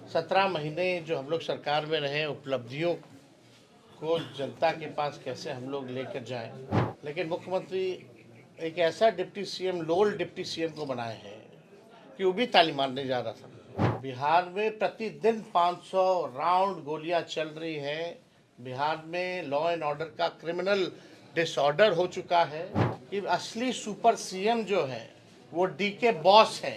17 महीने जो हम लोग सरकार में रहे, उपलब्धियों को जनता के पास कैसे हम लोग लेकर जाएं। लेकिन मुख्यमंत्री एक ऐसा डिप्टी सीएम, लोल डिप्टी सीएम को बनाए हैं कि वो भी ताली मारने जा रहा था। बिहार में प्रतिदिन 500 राउंड गोलियां चल रही हैं। बिहार में लॉ एंड ऑर्डर का क्रिमिनल डिसऑर्डर हो चुका है कि असली सुपर सीएम जो है वो डी के बॉस है।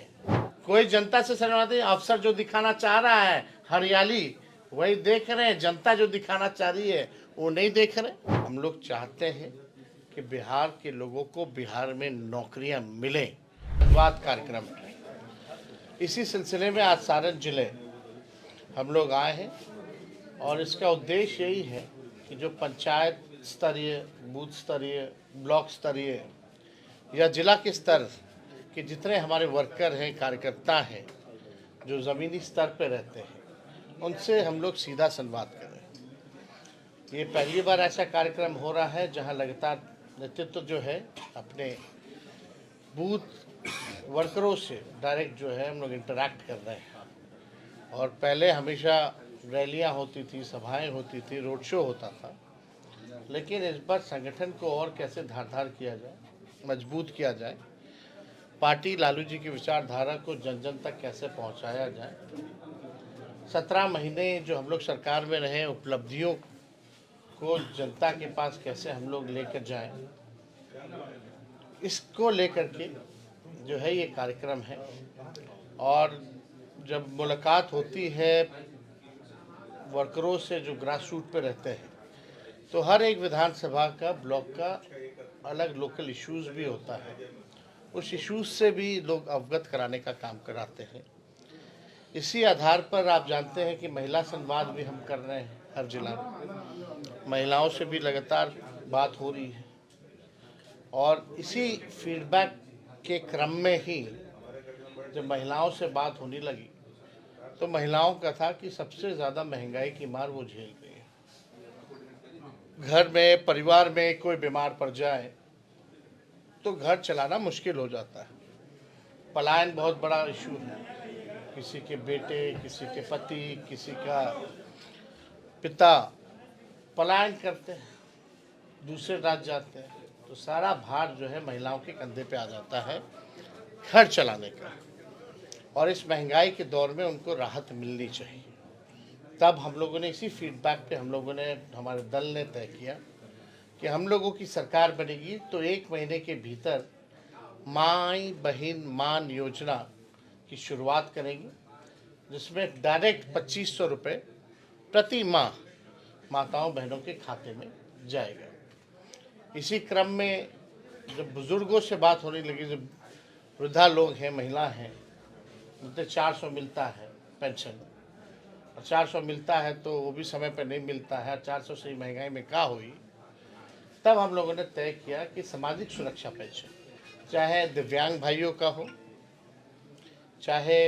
कोई जनता से शर्माते, अफसर जो दिखाना चाह रहा है हरियाली वही देख रहे हैं, जनता जो दिखाना चाह रही है वो नहीं देख रहे। हम लोग चाहते हैं कि बिहार के लोगों को बिहार में नौकरियां मिलें। धन्यवाद कार्यक्रम है। इसी सिलसिले में आज सारण जिले हम लोग आए हैं और इसका उद्देश्य यही है कि जो पंचायत स्तरीय, बूथ स्तरीय, ब्लॉक स्तरीय या जिला के स्तर के जितने हमारे वर्कर हैं, कार्यकर्ता हैं, जो ज़मीनी स्तर पर रहते हैं, उनसे हम लोग सीधा संवाद करें। ये पहली बार ऐसा कार्यक्रम हो रहा है जहां लगातार नेतृत्व जो है अपने बूथ वर्करों से डायरेक्ट जो है हम लोग इंटरैक्ट कर रहे हैं। और पहले हमेशा रैलियां होती थी, सभाएं होती थी, रोड शो होता था, लेकिन इस बार संगठन को और कैसे धारदार किया जाए, मजबूत किया जाए, पार्टी लालू जी की विचारधारा को जन जन तक कैसे पहुंचाया जाए। 17 महीने जो हम लोग सरकार में रहे, उपलब्धियों को जनता के पास कैसे हम लोग लेकर जाएं, इसको लेकर के जो है ये कार्यक्रम है। और जब मुलाकात होती है वर्करों से जो ग्रास रूट पे रहते हैं, तो हर एक विधानसभा का, ब्लॉक का अलग लोकल इश्यूज भी होता है, उस इश्यूज से भी लोग अवगत कराने का काम कराते हैं। इसी आधार पर आप जानते हैं कि महिला संवाद भी हम कर रहे हैं। हर जिला में महिलाओं से भी लगातार बात हो रही है और इसी फीडबैक के क्रम में ही जब महिलाओं से बात होने लगी तो महिलाओं का था कि सबसे ज़्यादा महंगाई की मार वो झेल रही है। घर में, परिवार में कोई बीमार पड़ जाए तो घर चलाना मुश्किल हो जाता है। पलायन बहुत बड़ा इशू है। किसी के बेटे, किसी के पति, किसी का पिता पलायन करते हैं, दूसरे राज्य जाते हैं, तो सारा भार जो है महिलाओं के कंधे पे आ जाता है घर चलाने का। और इस महंगाई के दौर में उनको राहत मिलनी चाहिए। तब हम लोगों ने इसी फीडबैक पे हम लोगों ने, हमारे दल ने तय किया कि हम लोगों की सरकार बनेगी तो 1 महीने के भीतर माई बहन मान योजना की शुरुआत करेंगे, जिसमें डायरेक्ट 2500 रुपये प्रति माह माताओं बहनों के खाते में जाएगा। इसी क्रम में जब बुजुर्गों से बात होने लगी, जब वृद्धा लोग हैं, महिला हैं, उनसे 400 मिलता है पेंशन, और 400 मिलता है तो वो भी समय पर नहीं मिलता है, 400 से महंगाई में क्या हुई। तब हम लोगों ने तय किया कि सामाजिक सुरक्षा पेंशन, चाहे दिव्यांग भाइयों का हो, चाहे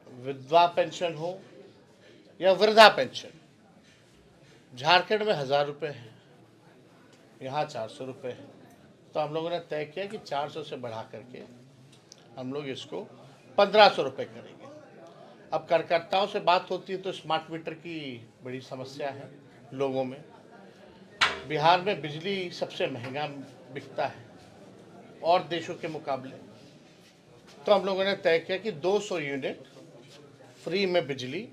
विधवा पेंशन हो या वृद्धा पेंशन, झारखंड में 1000 रुपये है, यहाँ 400 रुपये है। तो हम लोगों ने तय किया कि 400 से बढ़ा करके हम लोग इसको 1500 रुपये करेंगे। अब कार्यकर्ताओं से बात होती है तो स्मार्ट मीटर की बड़ी समस्या है लोगों में। बिहार में बिजली सबसे महंगा बिकता है और देशों के मुकाबले। तो हम लोगों ने तय किया कि 200 यूनिट फ्री में बिजली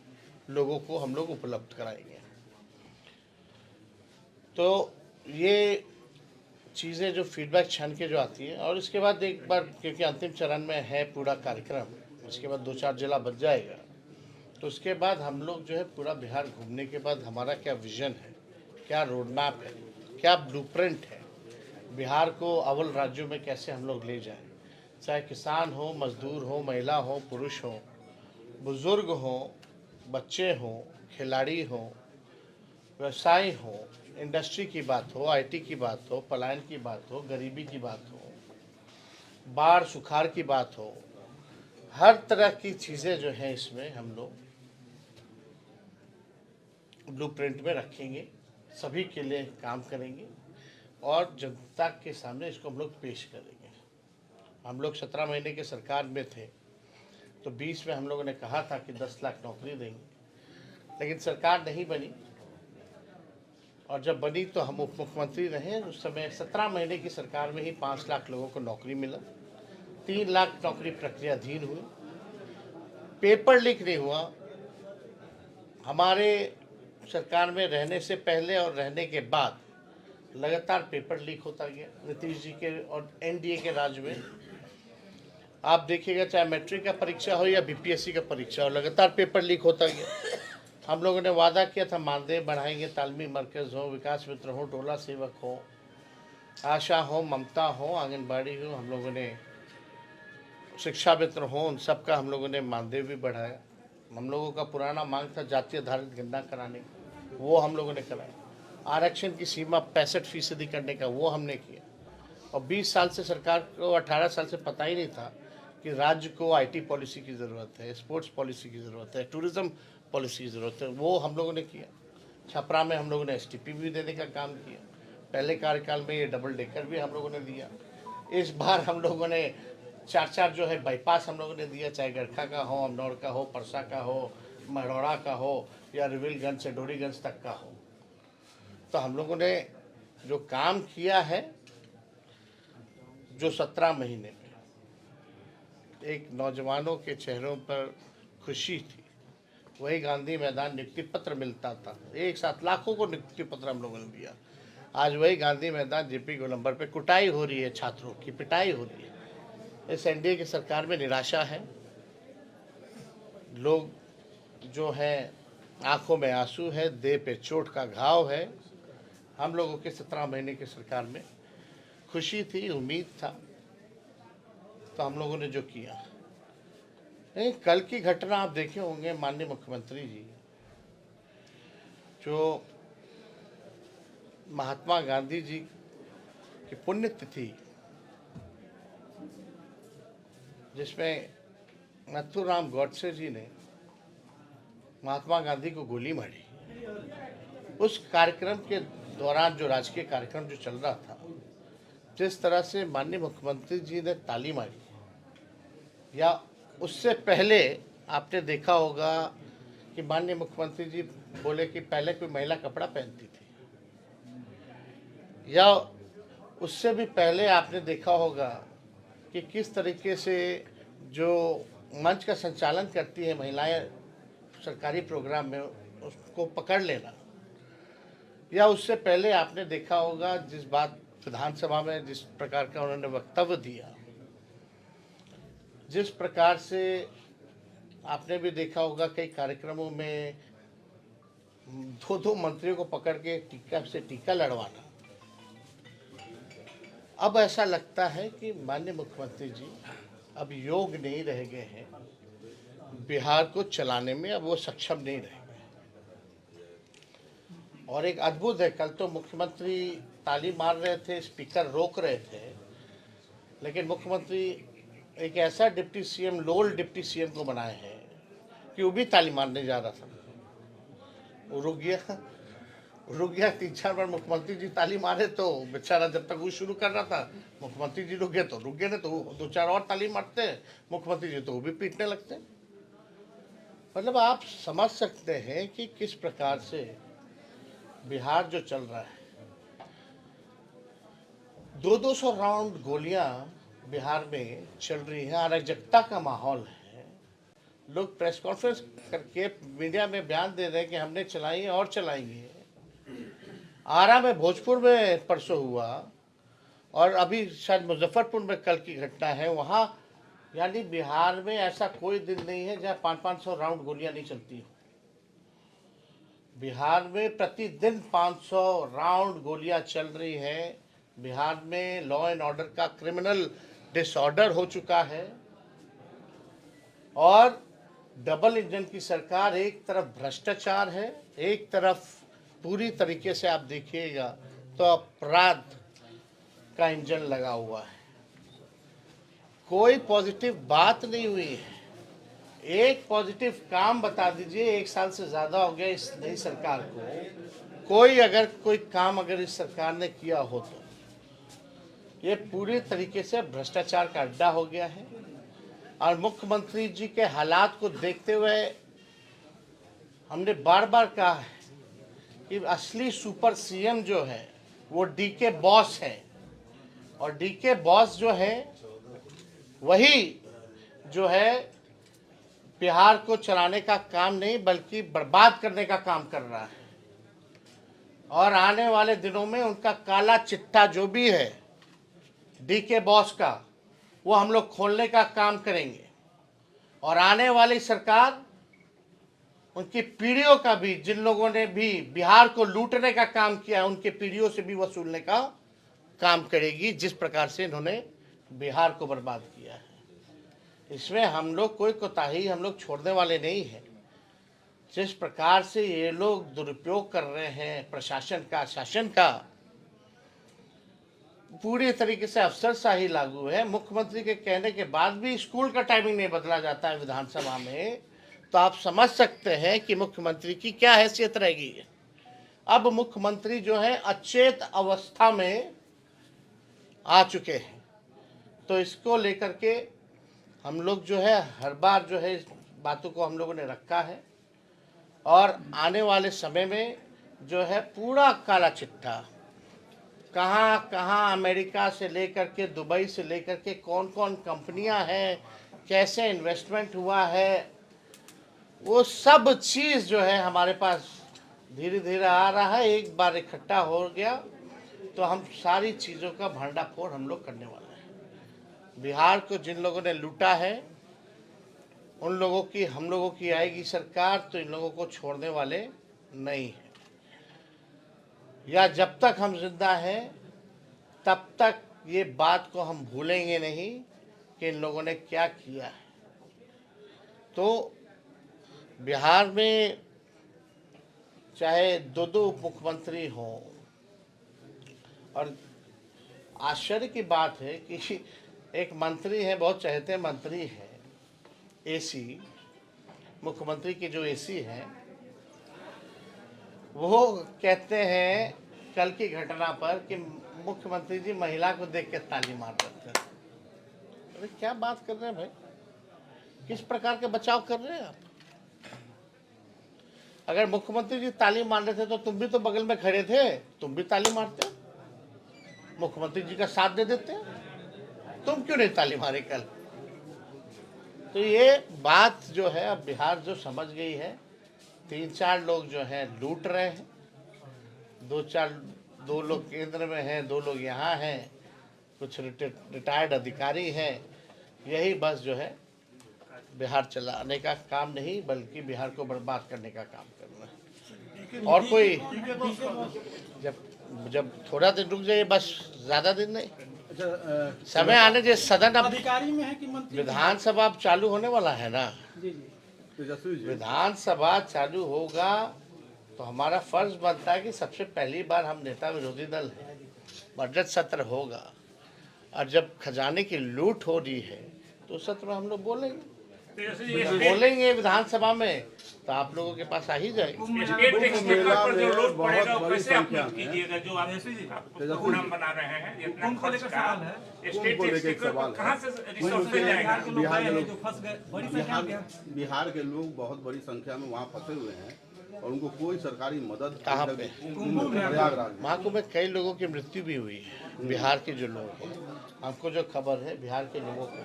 लोगों को हम लोग उपलब्ध कराएंगे। तो ये चीज़ें जो फीडबैक छान के जो आती है, और इसके बाद एक बार, क्योंकि अंतिम चरण में है पूरा कार्यक्रम, उसके बाद 2-4 जिला बच जाएगा, तो उसके बाद हम लोग जो है पूरा बिहार घूमने के बाद हमारा क्या विज़न है, क्या रोड मैप है, क्या ब्लूप्रिंट है, बिहार को अव्वल राज्यों में कैसे हम लोग ले जाएं। चाहे किसान हो, मजदूर हो, महिला हो, पुरुष हो, बुजुर्ग हो, बच्चे हों, खिलाड़ी हों, व्यवसाय हो, इंडस्ट्री की बात हो, आईटी की बात हो, पलायन की बात हो, गरीबी की बात हो, बाढ़ सुखाड़ की बात हो, हर तरह की चीज़ें जो हैं इसमें हम लोग ब्लूप्रिंट में रखेंगे, सभी के लिए काम करेंगे और जनता के सामने इसको हम लोग पेश करेंगे। हम लोग 17 महीने के सरकार में थे, तो 20 में हम लोगों ने कहा था कि 10 लाख नौकरी देंगे, लेकिन सरकार नहीं बनी। और जब बनी तो हम उप मुख्यमंत्री रहे, उस समय 17 महीने की सरकार में ही 5 लाख लोगों को नौकरी मिला, 3 लाख नौकरी प्रक्रियाधीन हुई, पेपर लीक नहीं हुआ। हमारे सरकार में रहने से पहले और रहने के बाद लगातार पेपर लीक होता गया। नीतीश जी के और एनडीए के राज में आप देखिएगा, चाहे मैट्रिक का परीक्षा हो या बीपीएससी का परीक्षा हो, लगातार पेपर लीक होता गया। हम लोगों ने वादा किया था मानदेय बढ़ाएंगे, तालमी मरकज़ हो, विकास मित्र हो, टोला सेवक हो, आशा हो, ममता हो, आंगनबाड़ी हो, हम लोगों ने शिक्षा मित्र हो, उन सब का हम लोगों ने मानदेय भी बढ़ाया। हम लोगों का पुराना मांग था जाति आधारित गणना कराने का, वो हम लोगों ने कराया। आरक्षण की सीमा 65% करने का, वो हमने किया। और 20 साल से सरकार को, 18 साल से पता ही नहीं था कि राज्य को आईटी पॉलिसी की ज़रूरत है, स्पोर्ट्स पॉलिसी की ज़रूरत है, टूरिज़्म पॉलिसी की ज़रूरत है, वो हम लोगों ने किया। छपरा में हम लोगों ने एसटीपी भी देने का काम किया। पहले कार्यकाल में ये डबल डेकर भी हम लोगों ने दिया। इस बार हम लोगों ने 4 जो है बाईपास हम लोगों ने दिया, चाहे गरखा का हो, अमनौर का हो, परसा का हो, मढ़ौरा का हो, या रिविलगंज से डोरीगंज तक का हो। तो हम लोगों ने जो काम किया है, जो 17 महीने में एक नौजवानों के चेहरों पर खुशी थी, वही गांधी मैदान नियुक्ति पत्र मिलता था, एक साथ लाखों को नियुक्ति पत्र हम लोगों ने दिया। आज वही गांधी मैदान जेपी गोलंबर पे कुटाई हो रही है, छात्रों की पिटाई हो रही है। इस एनडीए की सरकार में निराशा है, लोग जो है आंखों में आंसू है, देह पे चोट का घाव है। हम लोगों के 17 महीने की सरकार में खुशी थी, उम्मीद था, तो हम लोगों ने जो किया। नहीं, कल की घटना आप देखे होंगे, माननीय मुख्यमंत्री जी जो महात्मा गांधी जी की पुण्यतिथि, जिसमें नथुराम गॉडसे जी ने महात्मा गांधी को गोली मारी, उस कार्यक्रम के दौरान जो राजकीय कार्यक्रम जो चल रहा था, जिस तरह से माननीय मुख्यमंत्री जी ने ताली मारी, या उससे पहले आपने देखा होगा कि माननीय मुख्यमंत्री जी बोले कि पहले कोई महिला कपड़ा पहनती थी, या उससे भी पहले आपने देखा होगा कि किस तरीके से जो मंच का संचालन करती है महिलाएं सरकारी प्रोग्राम में, उसको पकड़ लेना, या उससे पहले आपने देखा होगा जिस बात विधानसभा में जिस प्रकार का उन्होंने वक्तव्य दिया, जिस प्रकार से आपने भी देखा होगा कई कार्यक्रमों में 2 मंत्रियों को पकड़ के टीका से टीका लड़वाना। अब ऐसा लगता है कि माननीय मुख्यमंत्री जी अब योग्य नहीं रह गए हैं बिहार को चलाने में, अब वो सक्षम नहीं रहे। और एक अद्भुत है, कल तो मुख्यमंत्री ताली मार रहे थे, स्पीकर रोक रहे थे, लेकिन मुख्यमंत्री एक ऐसा डिप्टी सीएम, लोल डिप्टी सीएम को बनाए हैं कि वो भी ताली मारने जा रहा था, वो रुक गया 3-4 बार मुख्यमंत्री जी ताली मारे, तो बेचारा जब तक वो शुरू कर रहा था मुख्यमंत्री जी रुक गए, तो रुक गए, नहीं तो 2-4 और ताली मारते मुख्यमंत्री जी, तो वो भी पीटने लगते। मतलब आप समझ सकते हैं कि किस प्रकार से बिहार जो चल रहा है। 200 राउंड गोलियां बिहार में चल रही हैं, अराजकता का माहौल है। लोग प्रेस कॉन्फ्रेंस करके मीडिया में बयान दे रहे हैं कि हमने चलाई और चलाएंगे। आरा में, भोजपुर में परसों हुआ, और अभी शायद मुजफ्फरपुर में कल की घटना है वहाँ। यानी बिहार में ऐसा कोई दिन नहीं है जहाँ 500 राउंड गोलियां नहीं चलती हो। बिहार में प्रतिदिन 500 राउंड गोलियां चल रही है। बिहार में लॉ एंड ऑर्डर का क्रिमिनल डिसऑर्डर हो चुका है, और डबल इंजन की सरकार, एक तरफ भ्रष्टाचार है, एक तरफ पूरी तरीके से आप देखिएगा तो अपराध का इंजन लगा हुआ है। कोई पॉजिटिव बात नहीं हुई है। एक पॉजिटिव काम बता दीजिए, 1 साल से ज़्यादा हो गया इस नई सरकार को, कोई काम अगर इस सरकार ने किया हो तो ये पूरी तरीके से भ्रष्टाचार का अड्डा हो गया है। और मुख्यमंत्री जी के हालात को देखते हुए हमने बार बार कहा है कि असली सुपर सीएम जो है वो डीके बॉस है, और डीके बॉस जो है वही जो है बिहार को चलाने का काम नहीं बल्कि बर्बाद करने का काम कर रहा है। और आने वाले दिनों में उनका काला चिट्ठा जो भी है डीके बॉस का, वो हम लोग खोलने का काम करेंगे। और आने वाली सरकार उनकी पीढ़ियों का भी, जिन लोगों ने भी बिहार को लूटने का काम किया, उनके पीढ़ियों से भी वसूलने का काम करेगी, जिस प्रकार से इन्होंने बिहार को बर्बाद किया है। इसमें हम लोग कोई कोताही हम लोग छोड़ने वाले नहीं हैं। जिस प्रकार से ये लोग दुरुपयोग कर रहे हैं प्रशासन का, शासन का, पूरी तरीके से अफसरशाही लागू है। मुख्यमंत्री के कहने के बाद भी स्कूल का टाइमिंग नहीं बदला जाता है विधानसभा में, तो आप समझ सकते हैं कि मुख्यमंत्री की क्या हैसियत रहेगी। अब मुख्यमंत्री जो है अचेत अवस्था में आ चुके हैं, तो इसको लेकर के हम लोग जो है हर बार जो है इस बातों को हम लोगों ने रखा है। और आने वाले समय में जो है पूरा काला चिट्ठा, कहाँ कहाँ अमेरिका से लेकर के दुबई से लेकर के कौन कौन कंपनियां हैं, कैसे इन्वेस्टमेंट हुआ है, वो सब चीज़ जो है हमारे पास धीरे धीरे आ रहा है। एक बार इकट्ठा हो गया तो हम सारी चीज़ों का भंडाफोड़ हम लोग करने वाले हैं। बिहार को जिन लोगों ने लूटा है उन लोगों की, हम लोगों की आएगी सरकार तो इन लोगों को छोड़ने वाले नहीं हैं। या जब तक हम जिंदा हैं तब तक ये बात को हम भूलेंगे नहीं कि इन लोगों ने क्या किया है। तो बिहार में चाहे दो दो उप मुख्यमंत्री हों, और आश्चर्य की बात है कि एक मंत्री है, बहुत चहेते मंत्री हैं, एसी, मुख्यमंत्री के जो एसी हैं, वो कहते हैं कल की घटना पर कि मुख्यमंत्री जी महिला को देख के ताली मार रहे थे। अरे क्या बात कर रहे हैं भाई, किस प्रकार के बचाव कर रहे हैं आप? अगर मुख्यमंत्री जी ताली मार रहे थे तो तुम भी तो बगल में खड़े थे, तुम भी ताली मारते, मुख्यमंत्री जी का साथ दे देते, तुम क्यों नहीं ताली मारे कल? तो ये बात जो है अब बिहार जो समझ गई है, 3-4 लोग जो हैं लूट रहे हैं, 2 लोग केंद्र में हैं, 2 लोग यहाँ हैं, कुछ रिटायर्ड अधिकारी हैं। यही बस जो है बिहार चलाने का काम नहीं बल्कि बिहार को बर्बाद करने का काम करना है। और कोई जब थोड़ा दिन रुक जाइए, बस ज़्यादा दिन नहीं, समय आने जो सदन अब अधिकारी में है कि मंत्री, विधानसभा अब चालू होने वाला है ना। जी जी, विधानसभा चालू होगा तो हमारा फर्ज बनता है कि सबसे पहली बार हम नेता विरोधी दल हैं, बजट सत्र होगा, और जब खजाने की लूट हो रही है तो सत्र में हम लोग बोलेंगे विधानसभा में, तो आप लोगों के पास आ ही जाएगी। बिहार के लोग बहुत बड़ी संख्या में वहाँ फंसे हुए हैं और उनको कोई सरकारी मदद कहाँ पे? महाकुंभ में कई लोगों की मृत्यु भी हुई है। बिहार के जो लोग हैं, हमको जो खबर है बिहार के लोगों को,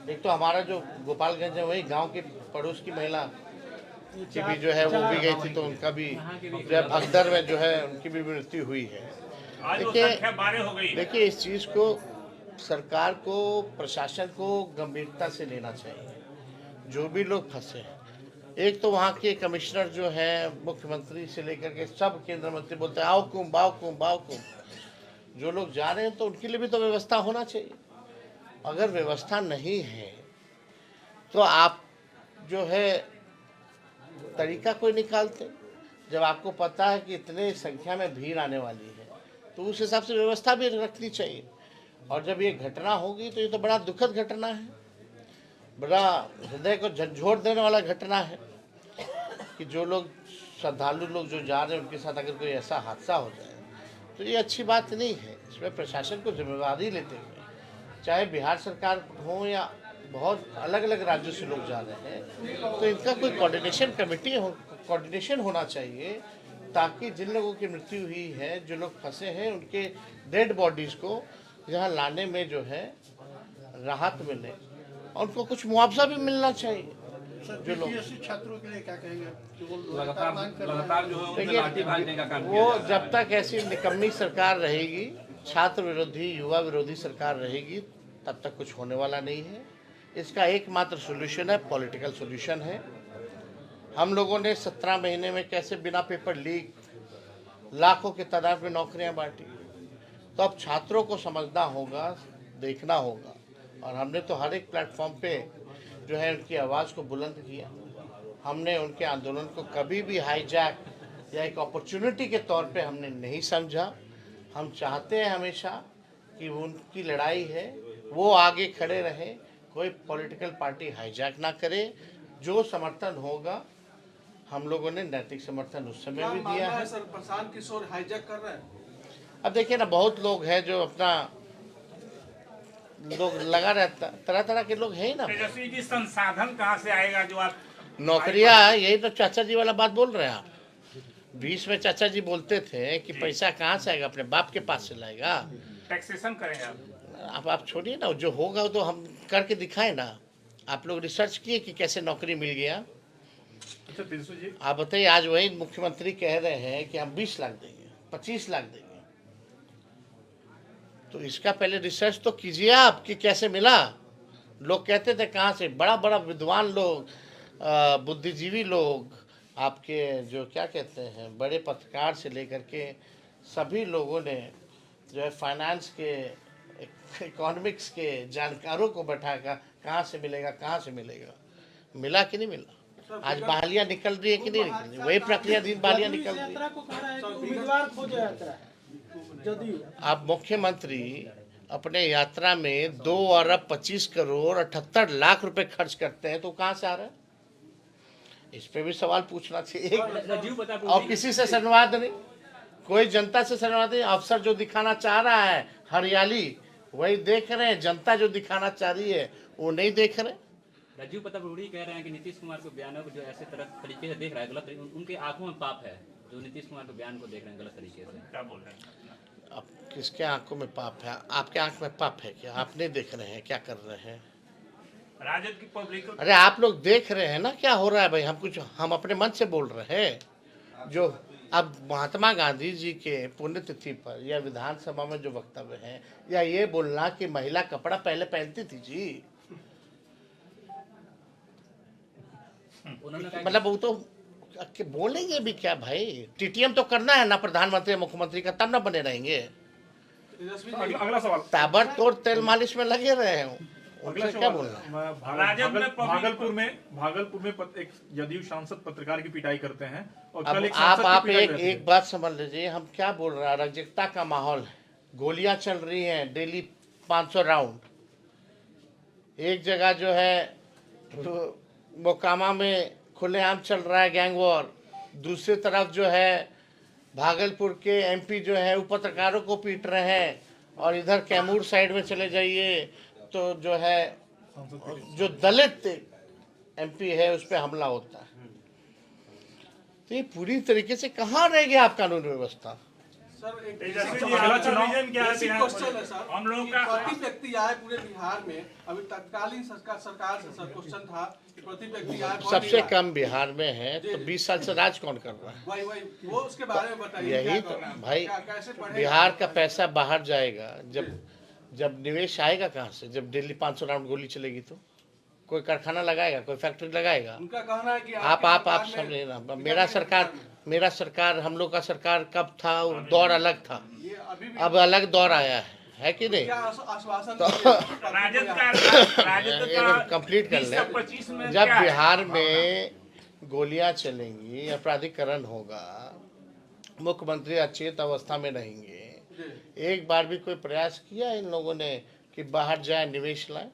एक तो हमारा जो गोपालगंज है वही गांव की पड़ोस की महिला की भी जो है वो भी गई थी, तो उनका भी जो है भगदड़ में जो है उनकी भी मृत्यु हुई है। देखिए इस चीज़ को सरकार को, प्रशासन को गंभीरता से लेना चाहिए। जो भी लोग फंसे, एक तो वहाँ के कमिश्नर जो हैं, मुख्यमंत्री से लेकर के सब केंद्र मंत्री बोलते हैं आओ कुंभ आओ कुंभ आओ कुंभ। जो लोग जा रहे हैं तो उनके लिए भी तो व्यवस्था होना चाहिए। अगर व्यवस्था नहीं है तो आप जो है तरीका कोई निकालते। जब आपको पता है कि इतने संख्या में भीड़ आने वाली है तो उस हिसाब से व्यवस्था भी रखनी चाहिए। और जब ये घटना होगी तो ये तो बड़ा दुखद घटना है, बड़ा हृदय को झंझोड़ देने वाला घटना है कि जो लोग श्रद्धालु लोग जो जा रहे हैं उनके साथ अगर कोई ऐसा हादसा हो जाए तो ये अच्छी बात नहीं है। इसमें प्रशासन को जिम्मेदारी लेते हुए, चाहे बिहार सरकार हो या बहुत अलग अलग राज्यों से लोग जा रहे हैं, तो इनका कोई कोऑर्डिनेशन होना चाहिए, ताकि जिन लोगों की मृत्यु हुई है, जो लोग फंसे हैं, उनके डेड बॉडीज़ को यहाँ लाने में जो है राहत मिले और उनको कुछ मुआवजा भी मिलना चाहिए। जो लोग छात्रों के लिए क्या कहेंगे कि वो लगातार जो है उनपे देखिए, लाठी भाजने का काम वो जब तक ऐसी निकम्मी सरकार रहेगी, छात्र विरोधी, युवा विरोधी सरकार रहेगी, तब तक कुछ होने वाला नहीं है। इसका एकमात्र सोल्यूशन है, पॉलिटिकल सोल्यूशन है। हम लोगों ने 17 महीने में कैसे बिना पेपर लीक लाखों के तादाद में नौकरियां बांटी, तो अब छात्रों को समझना होगा, देखना होगा, और हमने तो हर एक प्लेटफॉर्म पे जो है उनकी आवाज़ को बुलंद किया। हमने उनके आंदोलन को कभी भी हाईजैक या एक अपॉर्चुनिटी के तौर पे हमने नहीं समझा। हम चाहते हैं हमेशा कि उनकी लड़ाई है वो आगे खड़े रहें, कोई पॉलिटिकल पार्टी हाईजैक ना करे। जो समर्थन होगा, हम लोगों ने नैतिक समर्थन उस समय भी दिया है। सर प्रशांत किशोर हाईजैक कर रहे हैं। अब देखिए ना, बहुत लोग हैं जो अपना लोग लगा रहता, तरह तरह के लोग हैं ही ना। तेजस्वी जी, संसाधन कहाँ से आएगा जो आप नौकरियां, यही तो चाचा जी वाला बात बोल रहे हैं आप। 20 में चाचा जी बोलते थे कि पैसा कहाँ से आएगा, अपने बाप के पास से लाएगा। टैक्सेशन करें आप छोड़िए ना, जो होगा वो तो हम करके दिखाएं ना। आप लोग रिसर्च किए कि कैसे नौकरी मिल गया। अच्छा तेजस्वी जी, आप बताइए, आज वही मुख्यमंत्री कह रहे हैं कि हम 20 लाख देंगे, 25 लाख देंगे। तो इसका पहले रिसर्च तो कीजिए आप कि कैसे मिला। लोग कहते थे कहाँ से, बड़ा बड़ा विद्वान लोग, बुद्धिजीवी लोग, आपके जो क्या कहते हैं बड़े पत्रकार से लेकर के सभी लोगों ने जो है फाइनेंस के, इकोनॉमिक्स के जानकारों को बैठाकर कहाँ से मिलेगा, कहाँ से मिलेगा। मिला कि नहीं मिला। आज बहालियाँ निकल रही है कि नहीं निकल रही, वही प्रक्रिया दिन बहालियाँ निकल रही है। उम्मीदवार खोज यात्रा जदयू। अब मुख्यमंत्री अपने यात्रा में 2 अरब 25 करोड़ 78 लाख रुपए खर्च करते हैं, तो कहाँ से आ रहा है, इस पे भी सवाल पूछना चाहिए। और किसी से संवाद नहीं, कोई जनता से संवाद नहीं। अफसर जो दिखाना चाह रहा है हरियाली, वही देख रहे हैं। जनता जो दिखाना चाह रही है वो नहीं देख रहे। राजीव प्रताप रूढ़ी कह रहे हैं कि नीतीश कुमार के बयानों को जो ऐसे तरह तरीके से देख रहा है, गलत उनके आंखों में पाप है, जो नीतीश कुमार के बयान को देख रहे हैं गलत तरीके से। क्या बोल रहे हैं? अब किसके आंखों में पाप है? आपके आंख में पाप है क्या? आप नहीं देख रहे हैं क्या कर रहे हैं? राजद की पब्लिक, अरे आप लोग देख रहे हैं ना क्या हो रहा है भाई। हम अपने मन से बोल रहे हैं। जो अब महात्मा गांधी जी के पुण्यतिथि पर या विधानसभा में जो वक्तव्य है, या ये बोलना कि महिला कपड़ा पहले पहनती थी जी, मतलब वो तो बोलेंगे भी क्या भाई। टीटीएम तो करना है ना प्रधानमंत्री मुख्यमंत्री का, तब ना बने रहेंगे। अगला सवाल, ताबड़तोड़ तेल मालिश में लगे रहे हैं, उनसे क्या बोलना। भागलपुर में एक जदयू सांसद पत्रकार की पिटाई करते हैं और अब कल एक आप सांसद की पिटाई करते हैं। एक बात समझ लीजिए, हम क्या बोल रहे हैं। अराजकता का माहौल है, गोलियां चल रही हैं डेली 500 राउंड। एक जगह जो है मोकामा में खुलेआम चल रहा है गैंग वॉर, दूसरी तरफ जो है भागलपुर के एमपी जो है वो पत्रकारों को पीट रहे हैं, और इधर कैमूर साइड में चले जाइए तो जो है जो दलित एमपी है उस पर हमला होता है। तो ये पूरी तरीके से कहाँ रह गया आप कानून व्यवस्था। सर एक तेजस्वी जी, अगला चुनाव क्या है? बेसिक क्वेश्चन है सर। हम लोगों का प्रति व्यक्ति आय पूरे बिहार में, अभी तत्कालीन सरकार से सर क्वेश्चन था कि प्रति व्यक्ति आय बहुत सबसे ही है। कम बिहार में है, तो 20 साल से राज कौन कर रहा है? वही वो उसके बारे में बताइए। यही क्या तो करना है? भाई, कैसे बढ़ेगा? बिहार का पैसा बाहर जाएगा। जब निवेश आएगा कहाँ से? जब दिल्ली 500 राउंड गोली चलेगी तो कोई कारखाना लगाएगा, कोई फैक्ट्री लगाएगा? उनका कहना है कि आप समझे ना। मेरा सरकार हम लोग का सरकार कब था, वो दौर अलग था, ये अभी भी अब अलग दौर आया है कि नहीं? क्या आश्वासन कंप्लीट कर 2025 ले। में जब क्या है? बिहार में गोलियां चलेंगी, अपराधीकरण होगा, मुख्यमंत्री अचेत अवस्था में रहेंगे, एक बार भी कोई प्रयास किया इन लोगों ने कि बाहर जाए निवेश लाए?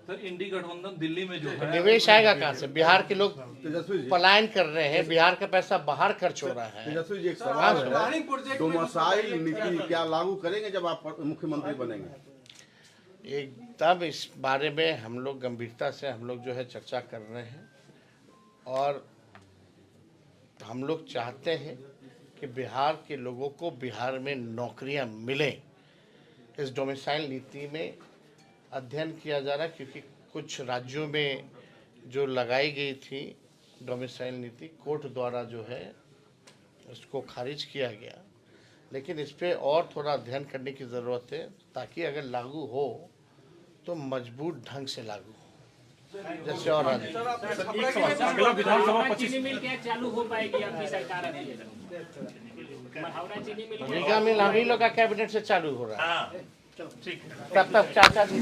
सर इंडी गठबंधन दिल्ली में जो है निवेश आएगा कहाँ से? बिहार के लोग तेजस्वी जी, पलायन कर रहे हैं, बिहार का पैसा बाहर खर्च हो रहा है। तेजस्वी जी, एक सवाल है, प्रोजेक्ट डोमासाइल नीति क्या लागू करेंगे जब आप मुख्यमंत्री बनेंगे? एकदम इस बारे में हम लोग गंभीरता से हम लोग जो है चर्चा कर रहे हैं और हम लोग चाहते हैं कि बिहार के लोगों को बिहार में नौकरियां मिलें। इस डोमिसाइल नीति में अध्ययन किया जा रहा है क्योंकि कुछ राज्यों में जो लगाई गई थी डोमिसाइल नीति कोर्ट द्वारा जो है इसको खारिज किया गया, लेकिन इस पे और थोड़ा अध्ययन करने की ज़रूरत है ताकि अगर लागू हो तो मजबूत ढंग से लागू हो जैसे और राज्य। सर, आप एक छपरा सवाल, के अगला विधानसभा हावड़ा 25 चीनी मिल क्या चालू हो पाएगी आपकी सरकार अभी? हावड़ा चीनी मिल निगम मिल हम ही लोग का कैबिनेट से चालू हो रहा है। ठीक है। तब तक चाचा जी